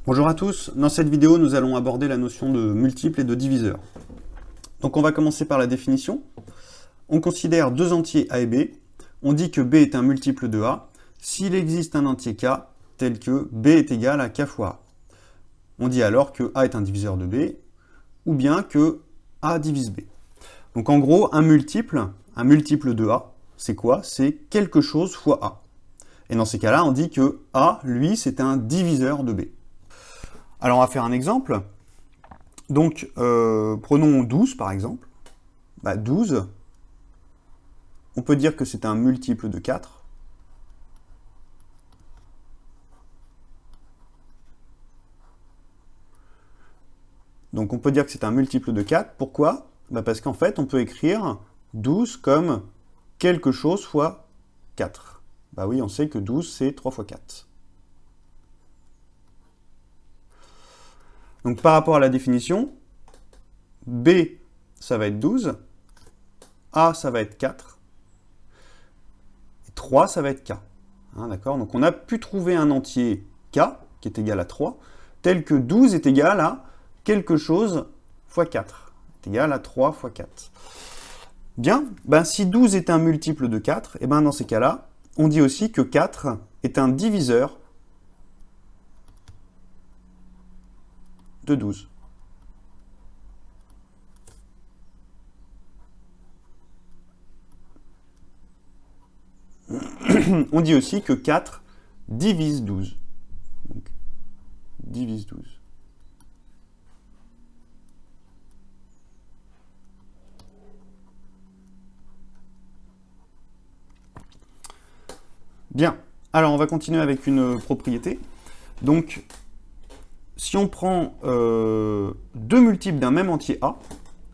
Bonjour à tous, dans cette vidéo nous allons aborder la notion de multiple et de diviseur. Donc on va commencer par la définition. On considère deux entiers A et B, on dit que B est un multiple de A s'il existe un entier K tel que B est égal à K fois A. On dit alors que A est un diviseur de B ou bien que A divise B. Donc en gros un multiple de A, c'est quoi? C'est quelque chose fois A. Et dans ces cas-là on dit que A, lui, c'est un diviseur de B. Alors on va faire un exemple. Donc prenons 12 par exemple. 12, on peut dire que c'est un multiple de 4. Donc on peut dire que c'est un multiple de 4. Pourquoi? Parce qu'en fait on peut écrire 12 comme quelque chose fois 4. Oui, on sait que 12 c'est 3 fois 4. Donc par rapport à la définition, B, ça va être 12, A, ça va être 4, et 3, ça va être K. D'accord? Donc on a pu trouver un entier K, qui est égal à 3, tel que 12 est égal à quelque chose fois 4, est égal à 3 fois 4. Bien, si 12 est un multiple de 4, et dans ces cas-là, on dit aussi que 4 est un diviseur de 12. On dit aussi que 4 divise 12. Donc, divise 12. Bien, alors on va continuer avec une propriété. Donc, si on prend deux multiples d'un même entier A,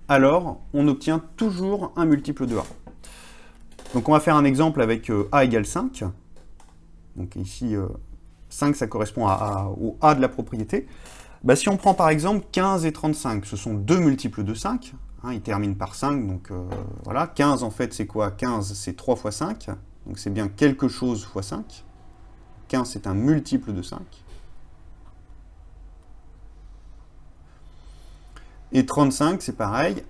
alors on obtient toujours un multiple de A. Donc on va faire un exemple avec A égale 5. Donc ici, 5, ça correspond au A de la propriété. Si on prend par exemple 15 et 35, ce sont deux multiples de 5. Ils terminent par 5, donc voilà. 15 en fait c'est quoi? 15 c'est 3 fois 5, donc c'est bien quelque chose fois 5. 15 c'est un multiple de 5. Et 35 c'est pareil,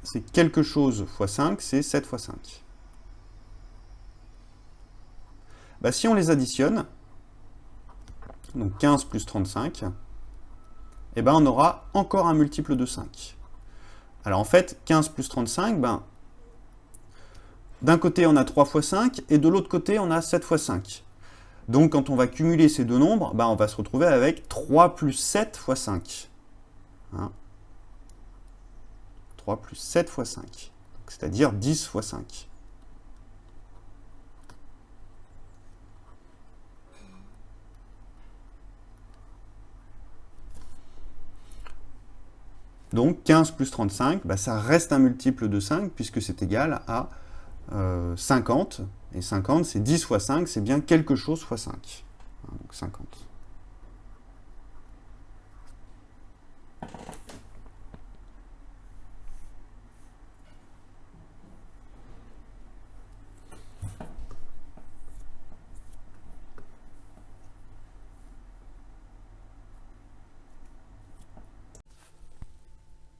c'est quelque chose fois 5, c'est 7 fois 5. Si on les additionne, donc 15 plus 35, on aura encore un multiple de 5. Alors en fait, 15 plus 35, d'un côté on a 3 fois 5, et de l'autre côté on a 7 fois 5. Donc quand on va cumuler ces deux nombres, on va se retrouver avec 3 plus 7 fois 5. 3 plus 7 fois 5, c'est-à-dire 10 fois 5. Donc 15 plus 35, ça reste un multiple de 5 puisque c'est égal à 50. Et 50, c'est 10 fois 5, c'est bien quelque chose fois 5. Donc 50.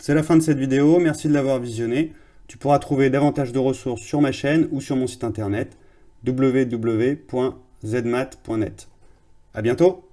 C'est la fin de cette vidéo, merci de l'avoir visionnée. Tu pourras trouver davantage de ressources sur ma chaîne ou sur mon site internet www.zmat.net. À bientôt!